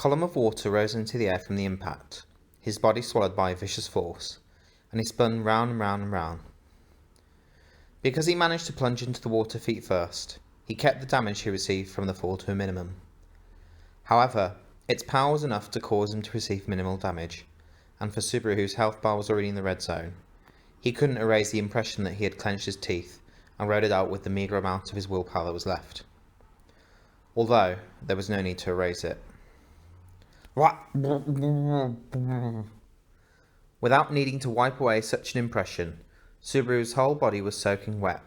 column of water rose into the air from the impact, his body swallowed by a vicious force, and he spun round and round and round. Because he managed to plunge into the water feet first, he kept the damage he received from the fall to a minimum. However, its power was enough to cause him to receive minimal damage, and for Subaru, whose health bar was already in the red zone, he couldn't erase the impression that he had clenched his teeth and rode it out with the meagre amount of his willpower that was left. Although, there was no need to erase it. Without needing to wipe away such an impression, Subaru's whole body was soaking wet.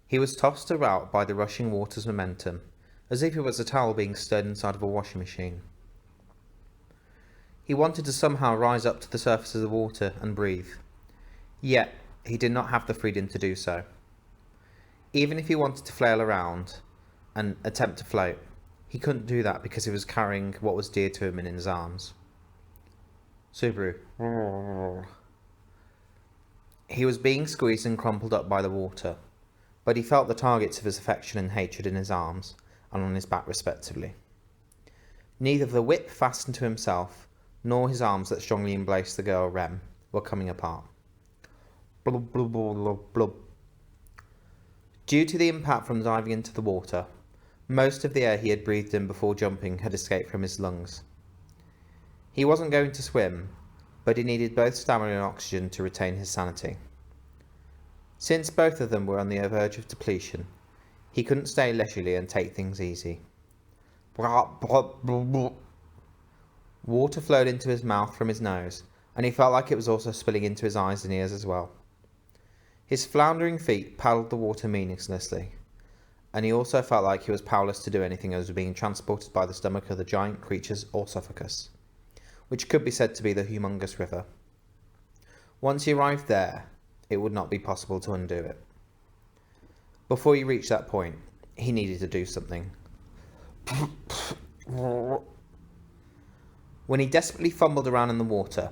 He was tossed about by the rushing water's momentum, as if it was a towel being stirred inside of a washing machine. He wanted to somehow rise up to the surface of the water and breathe, yet he did not have the freedom to do so. Even if he wanted to flail around and attempt to float, he couldn't do that because he was carrying what was dear to him in his arms. Subaru. He was being squeezed and crumpled up by the water, but he felt the targets of his affection and hatred in his arms and on his back respectively. Neither the whip fastened to himself, nor his arms that strongly embraced the girl Rem were coming apart. Blub, blub, blub, blub. Due to the impact from diving into the water, most of the air he had breathed in before jumping had escaped from his lungs. He wasn't going to swim, but he needed both stamina and oxygen to retain his sanity. Since both of them were on the verge of depletion, he couldn't stay leisurely and take things easy. Water flowed into his mouth from his nose, and he felt like it was also spilling into his eyes and ears as well. His floundering feet paddled the water meaninglessly, and he also felt like he was powerless to do anything as being transported by the stomach of the giant creature's oesophagus, which could be said to be the humongous river. Once he arrived there, it would not be possible to undo it. Before he reached that point, he needed to do something. When he desperately fumbled around in the water,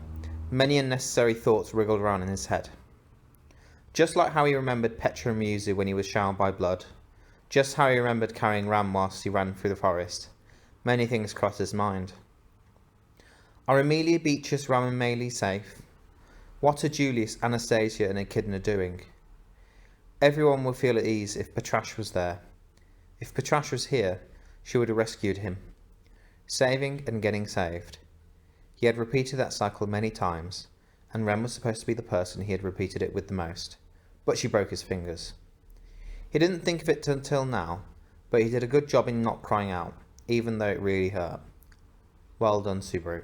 many unnecessary thoughts wriggled around in his head. Just like how he remembered Petra and Ryuzu when he was showered by blood, just how he remembered carrying Ram whilst he ran through the forest, many things crossed his mind. Are Amelia, Beatrice, Ram and Maylie safe? What are Julius, Anastasia and Echidna doing? Everyone would feel at ease if Petrash was there. If Petrash was here, she would have rescued him. Saving and getting saved. He had repeated that cycle many times, and Rem was supposed to be the person he had repeated it with the most, but she broke his fingers. He didn't think of it until now, but he did a good job in not crying out, even though it really hurt. Well done, Subaru.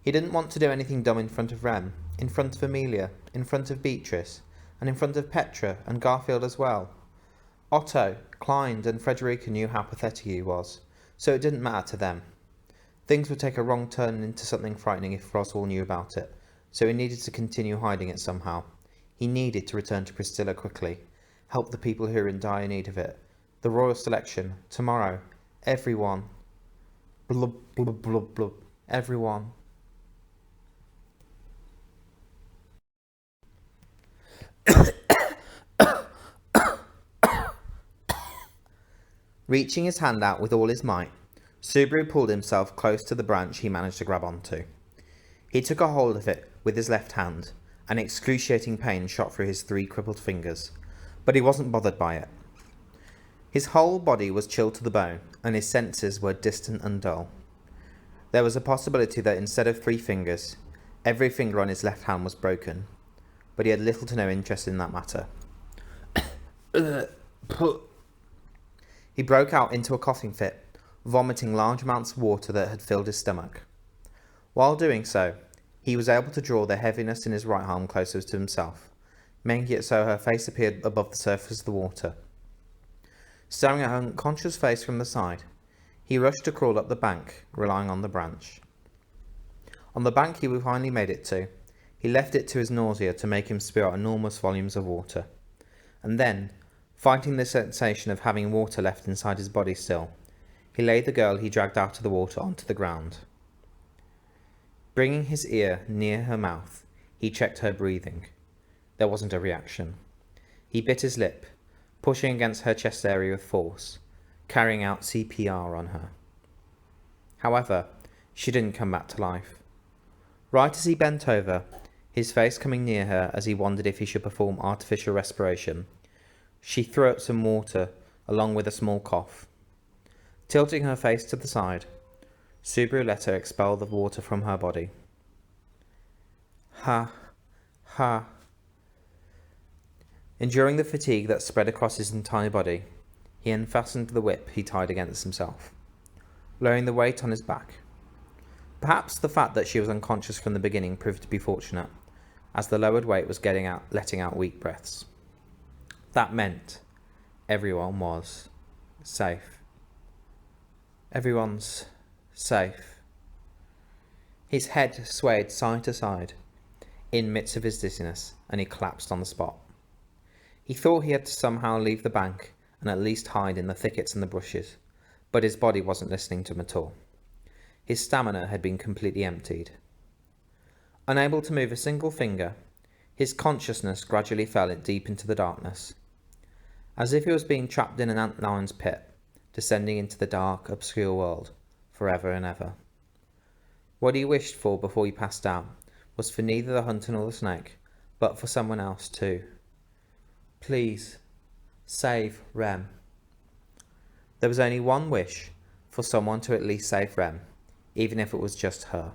He didn't want to do anything dumb in front of Rem, in front of Amelia, in front of Beatrice, and in front of Petra and Garfield as well. Otto, Klein and Frederica knew how pathetic he was, so it didn't matter to them. Things would take a wrong turn into something frightening if Roswell knew about it, so he needed to continue hiding it somehow. He needed to return to Priscilla quickly, help the people who were in dire need of it. The royal selection, tomorrow, everyone. Blub, blub, blub, blub, everyone. Reaching his hand out with all his might, Subaru pulled himself close to the branch he managed to grab onto. He took a hold of it with his left hand, and excruciating pain shot through his 3 crippled fingers, but he wasn't bothered by it. His whole body was chilled to the bone, and his senses were distant and dull. There was a possibility that instead of 3 fingers, every finger on his left hand was broken, but he had little to no interest in that matter. He broke out into a coughing fit, vomiting large amounts of water that had filled his stomach. While doing so, he was able to draw the heaviness in his right arm closer to himself, making it so her face appeared above the surface of the water. Staring at her unconscious face from the side, he rushed to crawl up the bank, relying on the branch. On the bank he finally made it to, he left it to his nausea to make him spew out enormous volumes of water, and then, fighting the sensation of having water left inside his body still, he laid the girl he dragged out of the water onto the ground. Bringing his ear near her mouth, he checked her breathing. There wasn't a reaction. He bit his lip, pushing against her chest area with force, carrying out CPR on her. However, she didn't come back to life. Right as he bent over, his face coming near her as he wondered if he should perform artificial respiration, she threw up some water along with a small cough. Tilting her face to the side, Subaru let her expel the water from her body. Ha, ha. Enduring the fatigue that spread across his entire body, he unfastened the whip he tied against himself, lowering the weight on his back. Perhaps the fact that she was unconscious from the beginning proved to be fortunate, as the lowered weight was letting out weak breaths. That meant everyone was safe. Everyone's safe. His head swayed side to side in midst of his dizziness, and he collapsed on the spot. He thought he had to somehow leave the bank and at least hide in the thickets and the bushes, but his body wasn't listening to him at all. His stamina had been completely emptied. Unable to move a single finger, his consciousness gradually fell deep into the darkness, as if he was being trapped in an antlion's pit, descending into the dark, obscure world, forever and ever. What he wished for before he passed out was for neither the hunter nor the snake, but for someone else too. Please, save Rem. There was only one wish, for someone to at least save Rem, even if it was just her.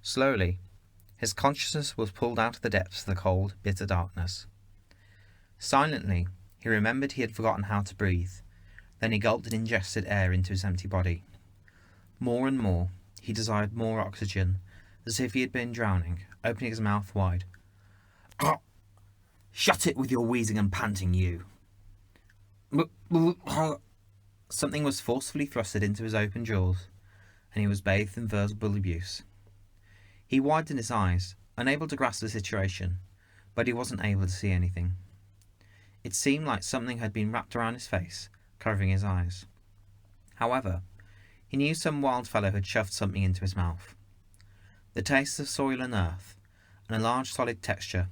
Slowly, his consciousness was pulled out of the depths of the cold, bitter darkness. Silently, he remembered he had forgotten how to breathe. Then he gulped and ingested air into his empty body. More and more, he desired more oxygen, as if he had been drowning, opening his mouth wide. Shut it with your wheezing and panting, you! Something was forcefully thrusted into his open jaws, and he was bathed in verbal abuse. He widened his eyes, unable to grasp the situation, but he wasn't able to see anything. It seemed like something had been wrapped around his face, covering his eyes. However, he knew some wild fellow had shoved something into his mouth. The taste of soil and earth, and a large solid texture.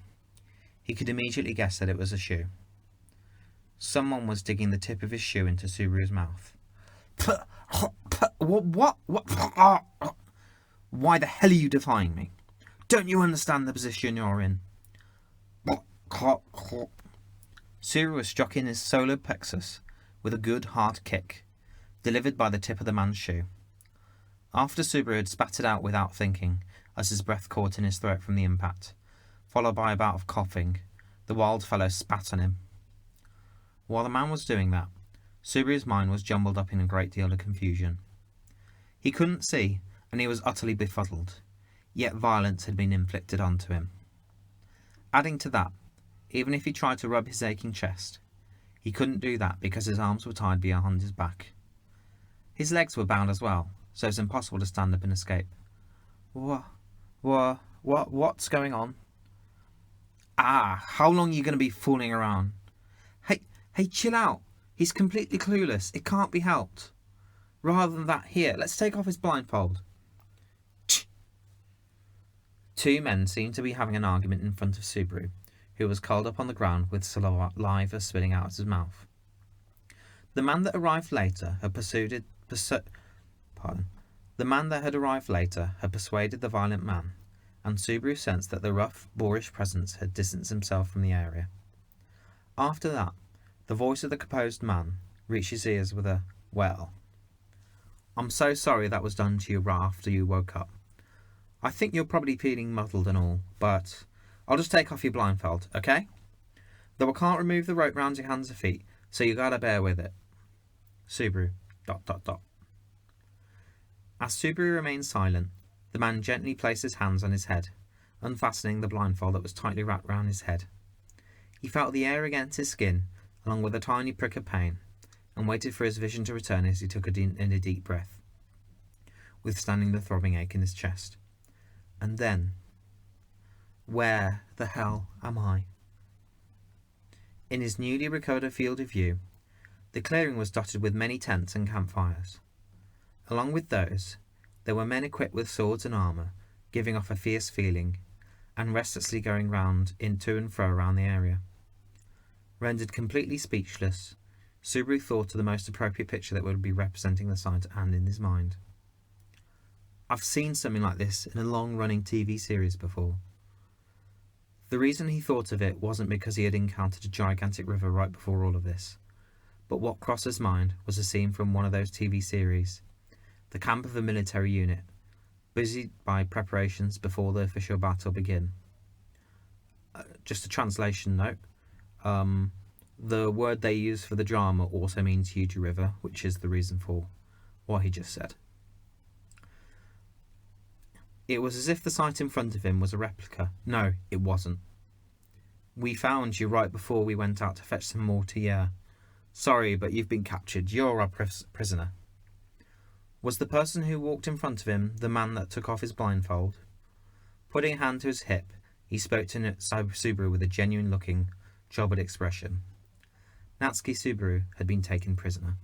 He could immediately guess that it was a shoe. Someone was digging the tip of his shoe into Subaru's mouth. What? Why the hell are you defying me? Don't you understand the position you're in? Subaru was struck in his solar plexus with a good hard kick, delivered by the tip of the man's shoe. After Subaru had spat it out without thinking, as his breath caught in his throat from the impact, followed by a bout of coughing, the wild fellow spat on him. While the man was doing that, Subaru's mind was jumbled up in a great deal of confusion. He couldn't see, and he was utterly befuddled, yet violence had been inflicted onto him. Adding to that, even if he tried to rub his aching chest, he couldn't do that because his arms were tied behind his back. His legs were bound as well, so it was impossible to stand up and escape. What's going on? How long are you going to be fooling around? Hey, chill out. He's completely clueless. It can't be helped. Rather than that, here, let's take off his blindfold. Two men seemed to be having an argument in front of Subaru, who was curled up on the ground with saliva spitting out of his mouth. The man that had arrived later had persuaded the violent man, and Subaru sensed that the rough, boorish presence had distanced himself from the area. After that, the voice of the composed man reached his ears with a, "Well, I'm so sorry that was done to you right after you woke up. I think you're probably feeling muddled and all, but I'll just take off your blindfold, okay? Though I can't remove the rope round your hands and feet, so you gotta bear with it. Subaru, ... As Subaru remained silent, the man gently placed his hands on his head, unfastening the blindfold that was tightly wrapped round his head. He felt the air against his skin, along with a tiny prick of pain, and waited for his vision to return as he took a deep breath, withstanding the throbbing ache in his chest. And then, where the hell am I? In his newly recovered field of view, the clearing was dotted with many tents and campfires. Along with those, there were men equipped with swords and armour, giving off a fierce feeling, and restlessly going round to and fro around the area. Rendered completely speechless, Subaru thought of the most appropriate picture that would be representing the site and in his mind. I've seen something like this in a long-running TV series before. The reason he thought of it wasn't because he had encountered a gigantic river right before all of this, but what crossed his mind was a scene from one of those TV series, the camp of a military unit, busy by preparations before the official battle begin. Just a translation note, the word they use for the drama also means huge river, which is the reason for what he just said. It was as if the site in front of him was a replica. No, it wasn't. We found you right before we went out to fetch some mortar, yeah. Sorry, but you've been captured. You're our prisoner. Was the person who walked in front of him the man that took off his blindfold? Putting a hand to his hip, he spoke to Subaru with a genuine-looking, troubled expression. Natsuki Subaru had been taken prisoner.